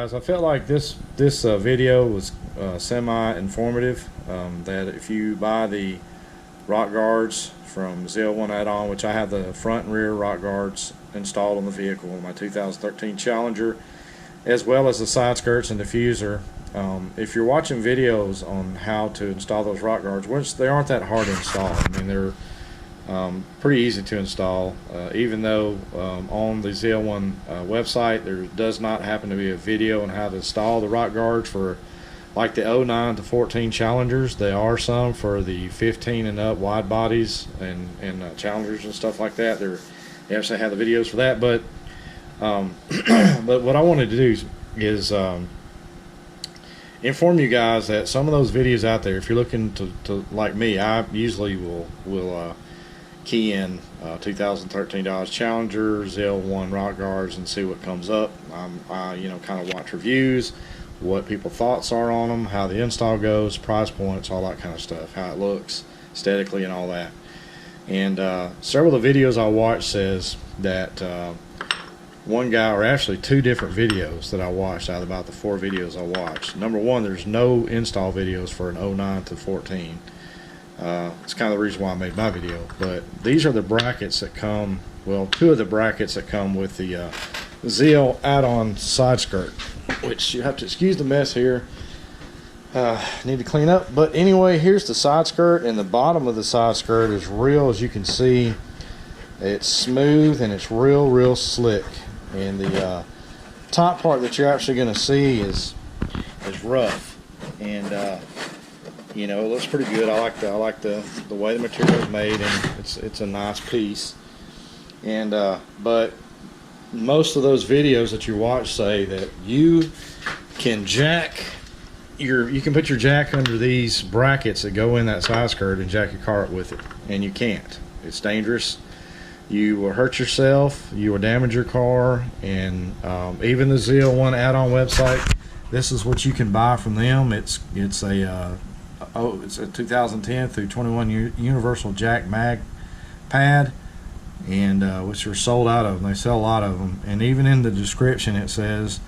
guys, I felt like this video was semi-informative. That if you buy the rock guards from Zl1addons, which I have the front and rear rock guards installed on the vehicle in my 2013 Challenger, as well as the side skirts and diffuser. If you're watching videos on how to install those rock guards, which they aren't that hard to install, I mean they're pretty easy to install, even though on the Zl1 website there does not happen to be a video on how to install the rock guards for like the 09 to 14 Challengers. There are some for the 15 and up wide bodies and Challengers and stuff like that. They actually have the videos for that, but but what I wanted to do is inform you guys that some of those videos out there, if you're looking to like me, I usually will key in 2013 Dodge Challenger, Zl1 rock guards, and see what comes up. I kind of watch reviews, what people's thoughts are on them, how the install goes, price points, all that kind of stuff, how it looks aesthetically and all that. And several of the videos I watch says that one guy, or actually two different videos that I watched out of about the 4 videos I watched. Number one, there's no install videos for an 09 to 14. It's kind of the reason why I made my video. But these are the brackets that come, well, 2 of the brackets that come with the Zl1addons side skirt, which you have to excuse the mess here. Need to clean up. But anyway, here's the side skirt, and the bottom of the side skirt is real, as you can see. It's smooth and it's real slick. And the top part that you're actually going to see is rough, and it looks pretty good. I like the way the material is made, and it's a nice piece. And but most of those videos that you watch say that you can you can put your jack under these brackets that go in that side skirt and jack your car up with it, and you can't. It's dangerous. You will hurt yourself, you will damage your car. And even the Zl1addons website, this is what you can buy from them. It's a 2010 through 21 universal jack mag pad, and which are sold out of them. They sell a lot of them. And even in the description it says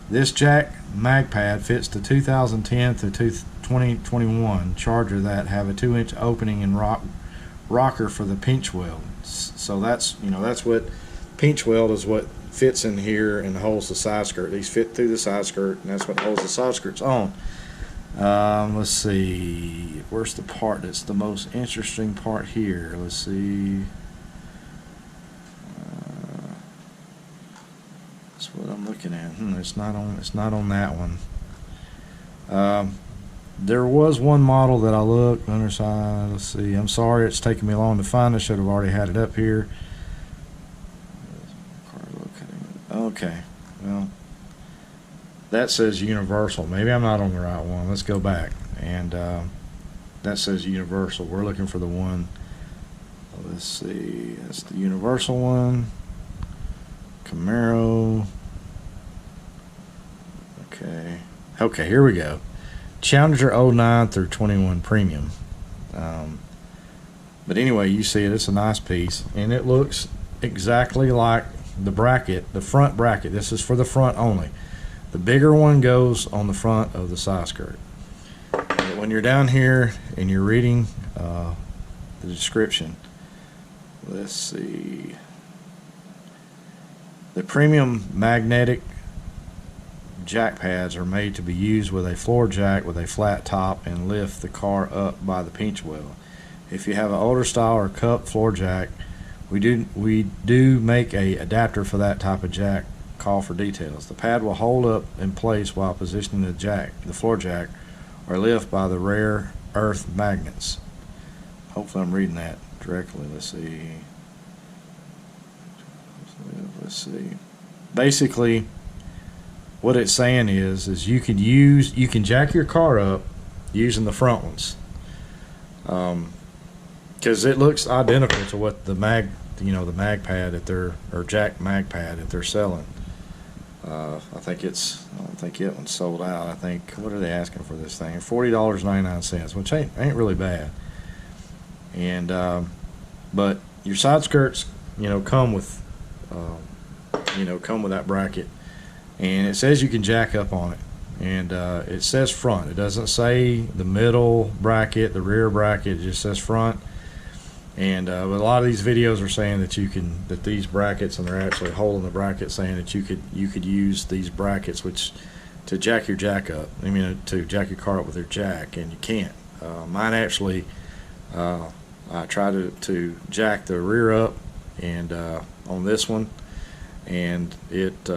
this jack mag pad fits the 2010 through 2021 Charger that have a 2-inch opening and rocker for the pinch weld. So that's what pinch weld is, what fits in here and holds the side skirt. These fit through the side skirt, and that's what holds the side skirts on. Let's see, where's the part that's the most interesting part here? Let's see. That's what I'm looking at. It's not on that one. There was one model that I looked underside. Let's see. I'm sorry it's taking me long to find. I should have already had it up here. Okay. Well, that says universal. Maybe I'm not on the right one. Let's go back. And that says universal. We're looking for the one. Let's see. That's the universal one. Camaro. Okay, here we go. Challenger 09 through 21 Premium. But anyway, you see it. It's a nice piece, and it looks exactly like the bracket, the front bracket. This is for the front only. The bigger one goes on the front of the side skirt. And when you're down here and you're reading the description, let's see. The premium magnetic jack pads are made to be used with a floor jack with a flat top and lift the car up by the pinch weld. If you have an older style or cup floor jack, we do make a adapter for that type of jack. Call for details. The pad will hold up in place while positioning the floor jack, or lift by the rare earth magnets. Hopefully I'm reading that directly. Let's see. Basically, what it's saying is you can jack your car up using the front ones, because it looks identical to what the mag pad or jack mag pad that they're selling. I think it one's sold out. I think, what are they asking for this thing? $40.99, which ain't really bad. And but your side skirts, come with that bracket. and it says you can jack up on it, and it says front. It doesn't say the middle bracket, the rear bracket. It just says front. And but a lot of these videos are saying that that these brackets, and they're actually holding the bracket, saying that you could use these brackets to jack your jack up. I mean, to jack your car up with your jack, and you can't. Mine actually, I tried to jack the rear up, and on this one, and it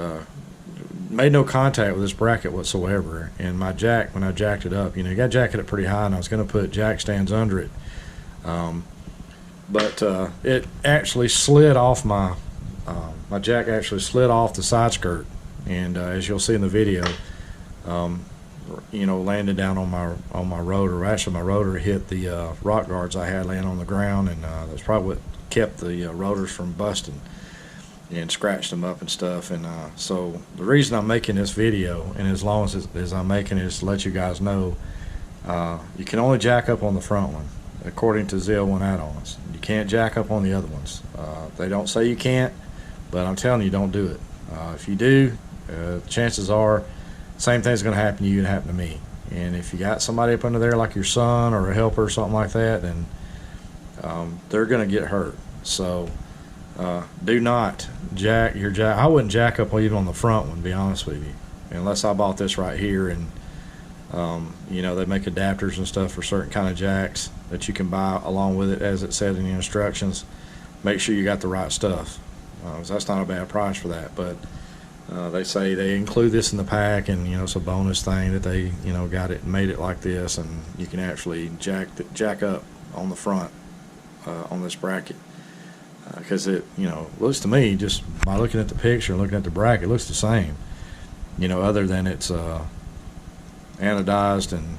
made no contact with this bracket whatsoever. And my jack, when I jacked it up, you got to jack it up pretty high, and I was going to put jack stands under it. But it actually slid off my jack actually slid off the side skirt, and as you'll see in the video, landed down on my rotor. Actually, my rotor hit the rock guards I had laying on the ground, and that's probably what kept the rotors from busting and scratched them up and stuff. And so the reason I'm making this video, and as long as I'm making it, is to let you guys know you can only jack up on the front one, according to Zl1addons. You can't jack up on the other ones. They don't say you can't, but I'm telling you, don't do it. If you do, chances are same thing's going to happen to you and happen to me. And if you got somebody up under there like your son or a helper or something like that, then they're going to get hurt. So do not jack your jack. I wouldn't jack up even on the front one, to be honest with you, unless I bought this right here. And they make adapters and stuff for certain kind of jacks that you can buy along with it, as it said in the instructions. Make sure you got the right stuff. That's not a bad price for that, but they say they include this in the pack, and it's a bonus thing that they got it and made it like this, and you can actually jack up on the front on this bracket, because it looks to me, just by looking at the picture and looking at the bracket, it looks the same, other than it's anodized, and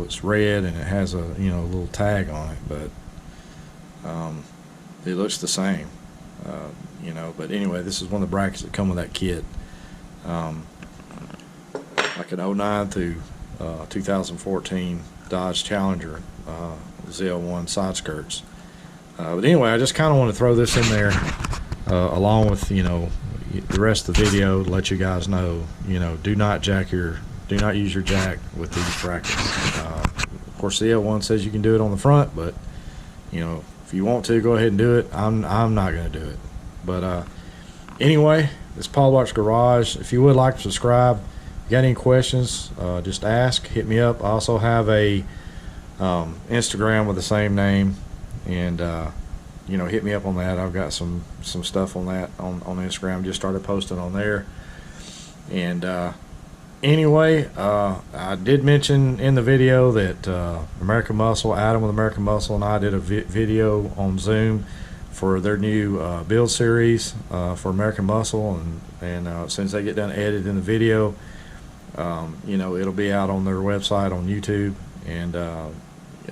it's red, and it has a little tag on it, but it looks the same. But anyway, this is one of the brackets that come with that kit, like an 09 through 2014 Dodge Challenger ZL1 side skirts. But anyway, I just kind of want to throw this in there along with the rest of the video to let you guys know, do not use your jack with these brackets. Of course, the ZL1 says you can do it on the front, but if you want to, go ahead and do it. I'm not going to do it. But anyway, it's Paul Bart's Garage. If you would like to subscribe, if you got any questions, just ask, hit me up. I also have a Instagram with the same name, and hit me up on that. I've got some stuff on that on Instagram. Just started posting on there. And anyway, I did mention in the video that American Muscle, Adam with American Muscle, and I did a video on Zoom for their new build series for American Muscle, and as soon as they get done editing the video, it'll be out on their website on YouTube, and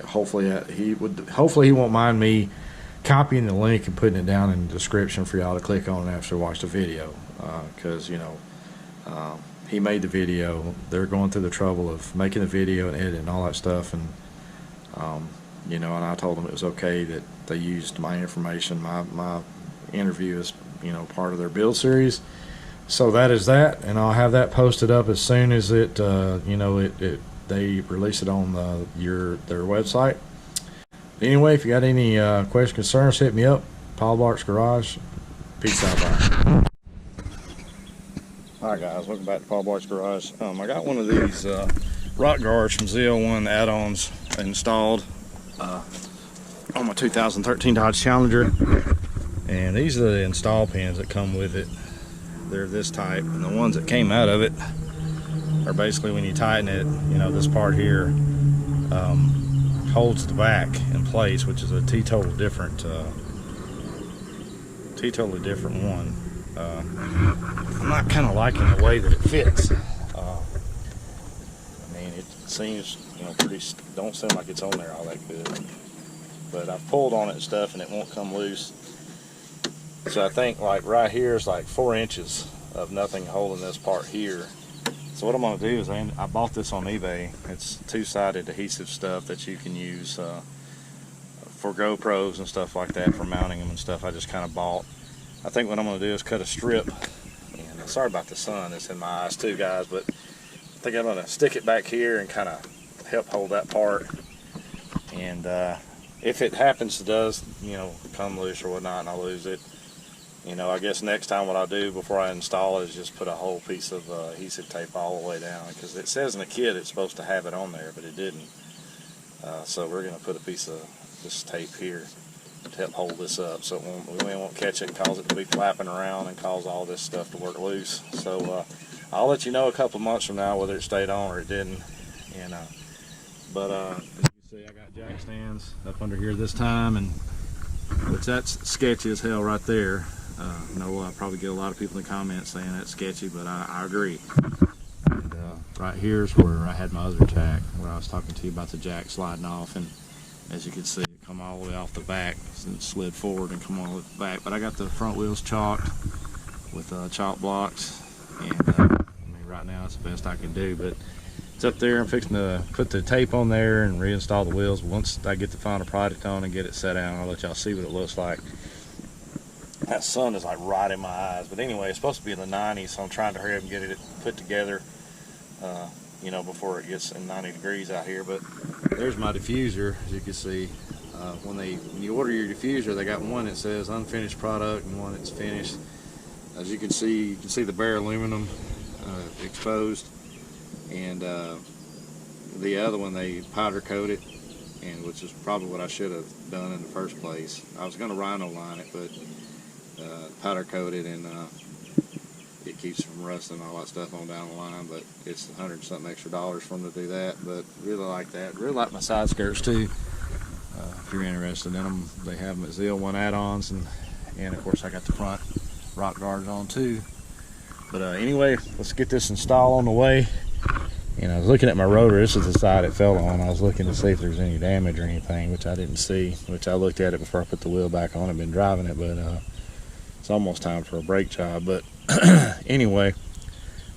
hopefully he won't mind me copying the link and putting it down in the description for y'all to click on after you watch the video, because he made the video. They're going through the trouble of making the video and editing and all that stuff, and and I told them it was okay that they used my information. My interview is part of their build series, so that is that, and I'll have that posted up as soon as it they release it on their website. Anyway, if you got any questions, concerns, hit me up. Paul Bart's Garage. Peace out, bye. Alright guys, welcome back to Paul Bart's Garage. I got one of these rock guards from Zl1addons installed on my 2013 Dodge Challenger, and these are the install pins that come with it. They're this type, and the ones that came out of it are basically, when you tighten it, this part here holds the back in place, which is a totally different one. I'm not kind of liking the way that it fits. It seems, don't seem like it's on there all that good. But I've pulled on it and stuff, and it won't come loose. So I think like right here is like 4 inches of nothing holding this part here. So what I'm going to do is, I bought this on eBay. It's two-sided adhesive stuff that you can use for GoPros and stuff like that, for mounting them and stuff. I just kind of bought. I think what I'm going to do is cut a strip and sorry about the sun that's in my eyes too, guys, but I think I'm gonna stick it back here and kind of help hold that part. And if it happens, it does, you know, come loose or whatnot, and I lose it, you know, I guess next time what I'll do before I install it is just put a whole piece of adhesive tape all the way down, because it says in the kit it's supposed to have it on there, but it didn't. So we're gonna put a piece of this tape here to help hold this up, so we won't catch it and cause it to be flapping around and cause all this stuff to work loose. So I'll let you know a couple months from now whether it stayed on or it didn't. And but as you can see, I got jack stands up under here this time, and which that's sketchy as hell right there. I know I probably get a lot of people in the comments saying that's sketchy, but I agree. And right here's where I had my other jack, where I was talking to you about the jack sliding off, and as you can see, it come all the way off the back and slid forward and come all the way back. But I got the front wheels chalked with chalk blocks, and I mean, right now it's the best I can do, but it's up there. I'm fixing to put the tape on there and reinstall the wheels. Once I get the final product on and get it set out, I'll let y'all see what it looks like. That sun is like right in my eyes, but anyway, it's supposed to be in the 90s, so I'm trying to hurry up and get it put together, you know, before it gets in 90 degrees out here. But there's my diffuser, as you can see. When you order your diffuser, they got one that says unfinished product and one that's finished. As you can see the bare aluminum exposed, and the other one they powder coat it, and which is probably what I should have done in the first place. I was going to rhino line it, but powder coated, and it keeps from rusting, all that stuff on down the line. But it's $100-something extra for them to do that. But really like that. Really like my side skirts too. If you're interested in them, they have them at Zl1addons, and of course I got the front rock guards on too. But anyway, let's get this installed on the way. And I was looking at my rotor. This is the side it fell on. I was looking to see if there's any damage or anything, which I didn't see. Which I looked at it before I put the wheel back on. I've been driving it, but it's almost time for a brake job. But anyway,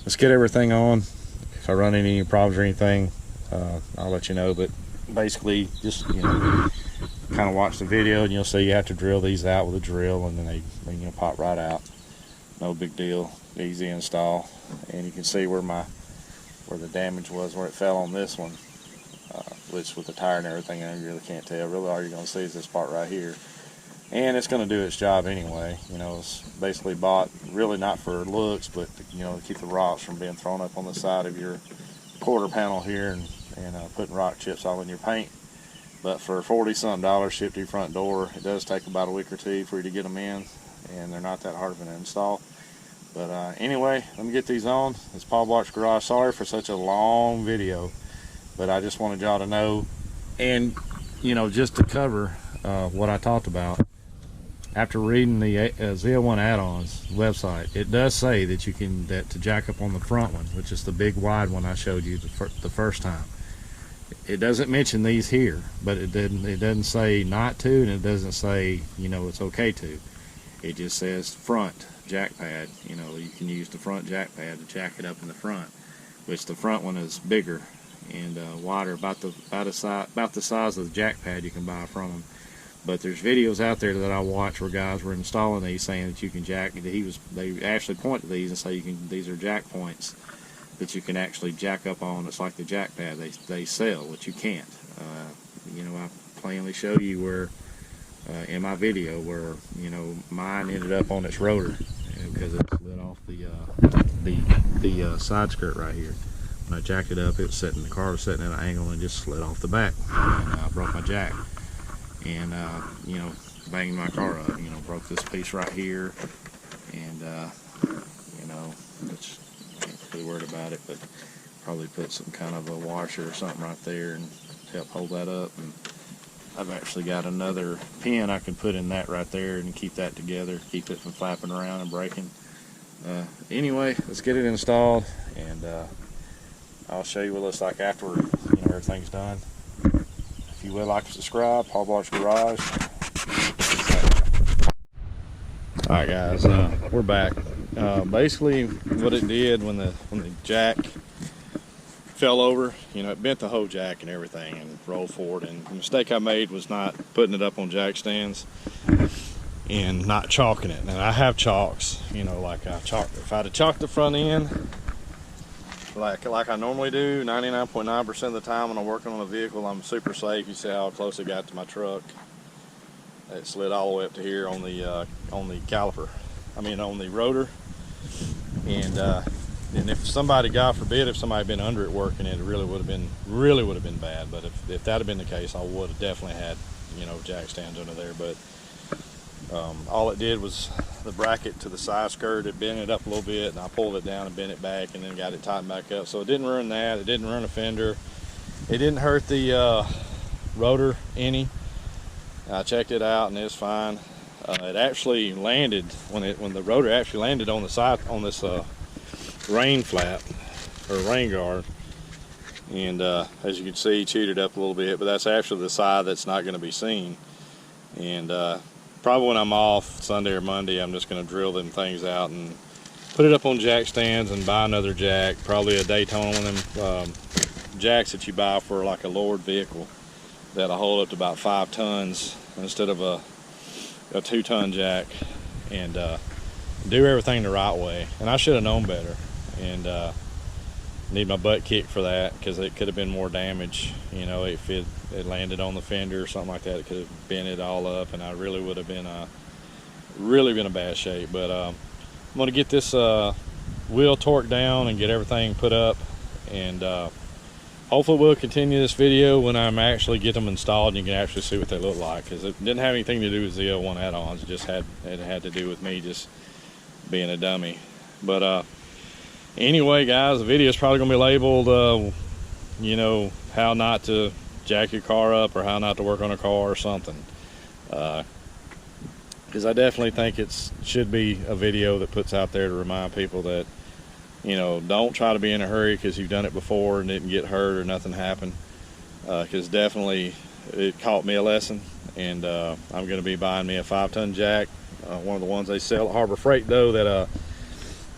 let's get everything on. If I run into any problems or anything, I'll let you know. But basically, just, you know, kind of watch the video, and you'll see you have to drill these out with a drill, and then they you know, pop right out. No big deal, easy install. And you can see where the damage was, where it fell on this one, which with the tire and everything, I really can't tell. Really, all you're going to see is this part right here. And it's going to do its job anyway. You know, it's basically bought really not for looks, but you know, to keep the rocks from being thrown up on the side of your quarter panel here, and putting rock chips all in your paint. But for $40-something shipped to your front door, it does take about a week or two for you to get them in, and they're not that hard of an install. But anyway, let me get these on. It's Paul Block's Garage. Sorry for such a long video, but I just wanted y'all to know, and you know, just to cover what I talked about. After reading the Zl1addons website, it does say that you can to jack up on the front one, which is the big wide one I showed you the first time. It doesn't mention these here, but it doesn't say not to, and it doesn't say, you know, it's okay to. It just says front jack pad. You know, you can use the front jack pad to jack it up in the front, which the front one is bigger and wider, about the size of the jack pad you can buy from them. But there's videos out there that I watch where guys were installing these, saying that you can jack. They actually point to these and say these are jack points that you can actually jack up on. It's like the jack pad they sell, which you can't. You know, I plainly show you where in my video where, you know, mine ended up on its rotor because it slid off the side skirt right here. When I jacked it up, it was sitting, the car was sitting at an angle and just slid off the back, and I broke my jack. And you know, banged my car up, you know, broke this piece right here, and you know, which I ain't really worried about it, but probably put some kind of a washer or something right there and help hold that up. And I've actually got another pin I can put in that right there and keep that together, keep it from flapping around and breaking. Anyway, let's get it installed, and I'll show you what it looks like after, you know, everything's done. If you would like to subscribe, Paul Block's Garage. Alright guys, we're back. Basically what it did when the jack fell over, you know, it bent the whole jack and everything and rolled forward, and the mistake I made was not putting it up on jack stands. and not chalking it. And I have chalks, you know, like if I'd have chalked the front end like I normally do 99.9% of the time when I'm working on a vehicle, I'm super safe. You see how close it got to my truck. It slid all the way up to here on the caliper, on the rotor. And if somebody, God forbid, if somebody had been under it working it, really would have been bad. But if that had been the case, I would have definitely had, you know, jack stands under there. But all it did was the bracket to the side skirt, it bent it up a little bit, and I pulled it down and bent it back, and then got it tightened back up. So it didn't ruin that. It didn't ruin a fender. It didn't hurt the rotor any. I checked it out, and it's fine. It actually landed when the rotor actually landed on the side on this rain flap or rain guard, and as you can see, chewed it up a little bit. But that's actually the side that's not going to be seen. And probably when I'm off Sunday or Monday, I'm just going to drill them things out and put it up on jack stands and buy another jack, probably a Daytona, one of them jacks that you buy for like a lowered vehicle that'll hold up to about 5 tons instead of a 2-ton jack, and do everything the right way. And I should have known better, and need my butt kicked for that, because it could have been more damage. You know, if it landed on the fender or something like that, it could have bent it all up, and I really would have been in bad shape. But I'm going to get this wheel torqued down and get everything put up, and hopefully we'll continue this video when I'm actually get them installed and you can actually see what they look like, because it didn't have anything to do with Zl1 add-ons. It had to do with me just being a dummy. But anyway, guys, the video is probably going to be labeled, you know, how not to jack your car up, or how not to work on a car or something. Because I definitely think it should be a video that puts out there to remind people that, you know, don't try to be in a hurry because you've done it before and didn't get hurt or nothing happened. Because definitely it taught me a lesson, and I'm going to be buying me a 5-ton jack, one of the ones they sell at Harbor Freight though,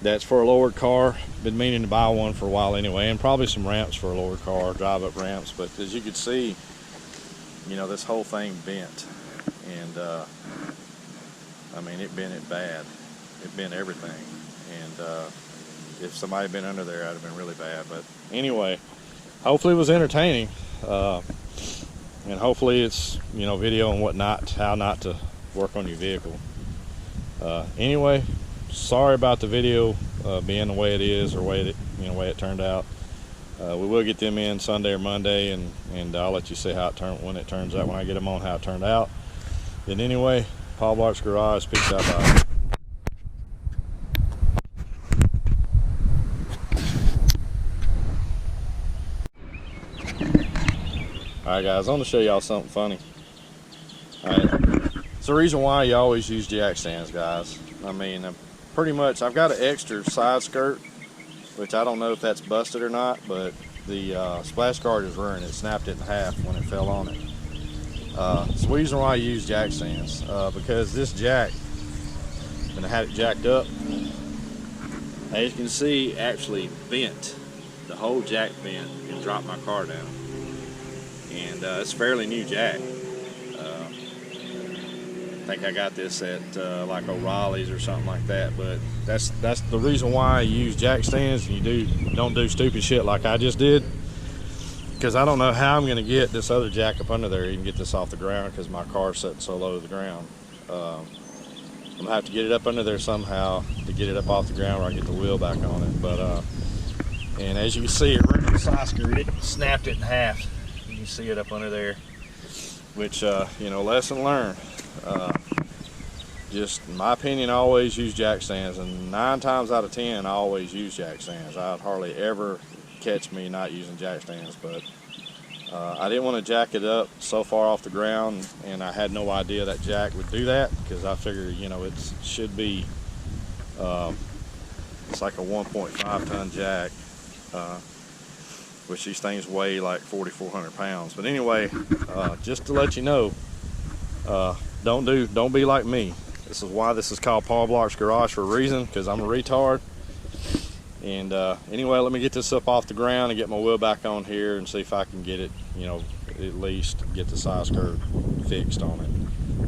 that's for a lowered car. Been meaning to buy one for a while anyway, and probably some ramps for a lowered car, drive up ramps. But as you can see, you know, this whole thing bent, and it bent it bad. It bent everything, and if somebody had been under there, I'd have been really bad. But anyway, hopefully it was entertaining, and hopefully it's, you know, video on how not to work on your vehicle. Anyway, sorry about the video being the way it is, or way it turned out. We will get them in Sunday or Monday, and I'll let you see how when it turns out, when I get them on, how it turned out. And anyway, Paul Black's Garage, peace out, bye. Alright guys, I'm going to show y'all something funny. Alright, it's the reason why you always use jack stands, guys. Pretty much, I've got an extra side skirt, which I don't know if that's busted or not, but the splash guard is ruined. It snapped it in half when it fell on it. It's the reason why I use jack stands, because this jack, when I had it jacked up, as you can see, actually bent. The whole jack bent and dropped my car down. And it's a fairly new jack. I think I got this at like O'Reilly's or something like that. But that's the reason why I use jack stands, and you don't do stupid shit like I just did. Because I don't know how I'm going to get this other jack up under there, even get this off the ground, because my car's sitting so low to the ground. I'm going to have to get it up under there somehow to get it up off the ground where I get the wheel back on it. But and as you can see, it ripped the side skirt. It snapped it in half. You can see it up under there, which, you know, lesson learned. Just in my opinion, I always use jack stands, and 9 times out of 10 I always use jack stands. I'd hardly ever catch me not using jack stands. But I didn't want to jack it up so far off the ground, and I had no idea that jack would do that, because I figured, you know, it should be it's like a 1.5 ton jack, which these things weigh like 4,400 pounds. But anyway, just to let you know, don't be like me. This is why this is called Paul Black's Garage, for a reason, because I'm a retard. And anyway, let me get this up off the ground and get my wheel back on here and see if I can get it, you know, at least get the side skirt fixed on it.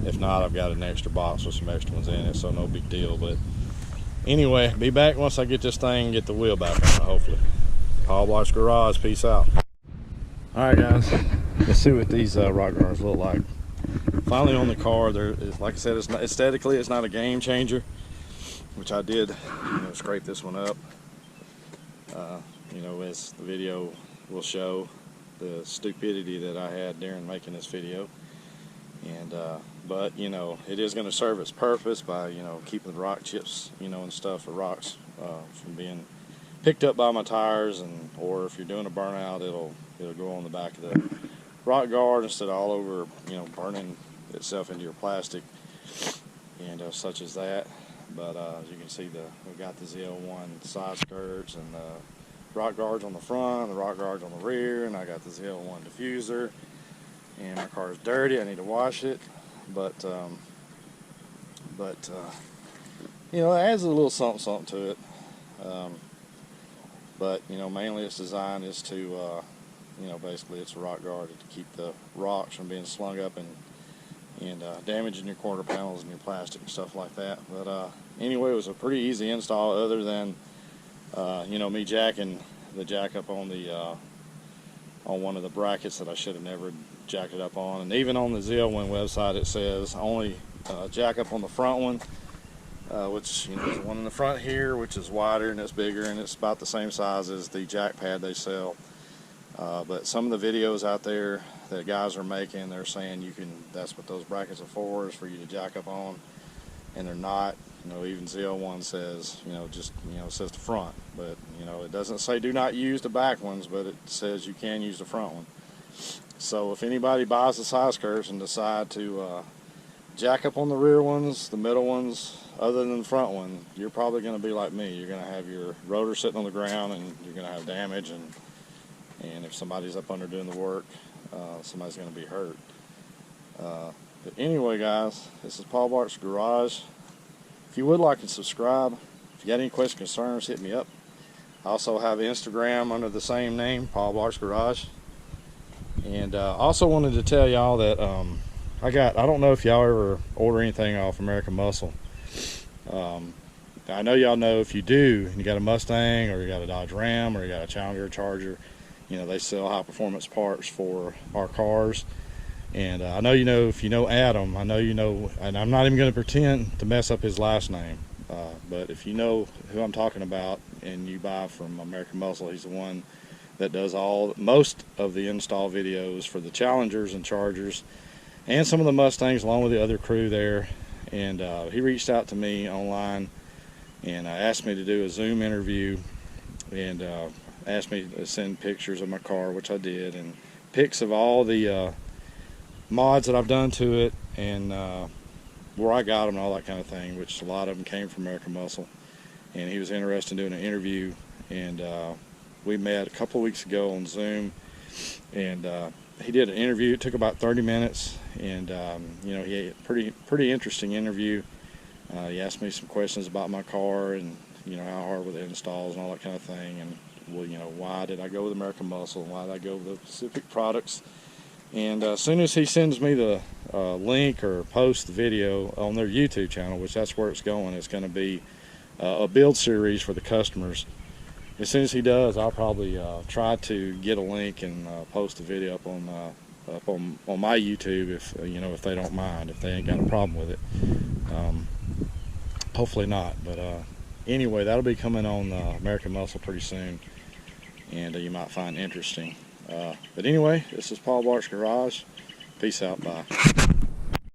If not, I've got an extra box with some extra ones in it, so no big deal. But anyway, be back once I get this thing and get the wheel back on it, hopefully. Paul Block's Garage, peace out. Alright guys, let's see what these rock guards look like. Finally on the car. Like I said, it's not, aesthetically it's not a game changer, which I did scrape this one up. As the video will show, the stupidity that I had during making this video. And but it is going to serve its purpose by keeping the rock chips and stuff, or rocks from being picked up by my tires, or if you're doing a burnout, it'll go on the back of the rock guard instead of all over burning itself into your plastic and such as that. But as you can see, we've got the Zl1 side skirts and the rock guards on the front, the rock guards on the rear, and I got the Zl1 diffuser. And my car is dirty. I need to wash it, but it adds a little something to it. But mainly its design is to basically it's a rock guard to keep the rocks from being slung up and damaging your quarter panels and your plastic and stuff like that. But anyway, it was a pretty easy install, other than me jacking the jack up on the on one of the brackets that I should have never jacked it up on. And even on the Zl1 website, it says only jack up on the front one, which there's one in the front here, which is wider and it's bigger, and it's about the same size as the jack pad they sell. But some of the videos out there that guys are making, they're saying that's what those brackets are for, is for you to jack up on, and they're not. Even Zl1 says, it says the front, but it doesn't say do not use the back ones, but it says you can use the front one. So if anybody buys the side skirts and decide to jack up on the rear ones, the middle ones, other than the front one, you're probably going to be like me. You're going to have your rotor sitting on the ground, and you're going to have damage, and if somebody's up under doing the work, somebody's going to be hurt. But anyway, guys, this is Paul Block's Garage. If you would like to subscribe, if you got any questions, concerns, hit me up. I also have Instagram under the same name, Paul Block's Garage. And also wanted to tell y'all that I don't know if y'all ever order anything off American Muscle. I know y'all know if you do, and you got a Mustang, or you got a Dodge Ram, or you got a Challenger, Charger, they sell high performance parts for our cars. And I know if you know Adam, I know and I'm not even going to pretend to mess up his last name, but if you know who I'm talking about and you buy from American Muscle, he's the one that does most of the install videos for the Challengers and Chargers and some of the Mustangs, along with the other crew there. And he reached out to me online and asked me to do a Zoom interview, and asked me to send pictures of my car, which I did, and pics of all the mods that I've done to it, and where I got them and all that kind of thing, which a lot of them came from American Muscle. And he was interested in doing an interview, and we met a couple of weeks ago on Zoom, and he did an interview. It took about 30 minutes, and he had a pretty interesting interview. He asked me some questions about my car, and how hard were the installs and all that kind of thing, and why did I go with American Muscle, and why did I go with the specific products. And as soon as he sends me the link or post the video on their YouTube channel, which that's where it's going to be a build series for the customers. As soon as he does, I'll probably try to get a link and post the video up on my YouTube, if they don't mind, if they ain't got a problem with it. Hopefully not, but anyway, that'll be coming on American Muscle pretty soon, and you might find interesting. But anyway, this is Paul Block's Garage. Peace out. Bye.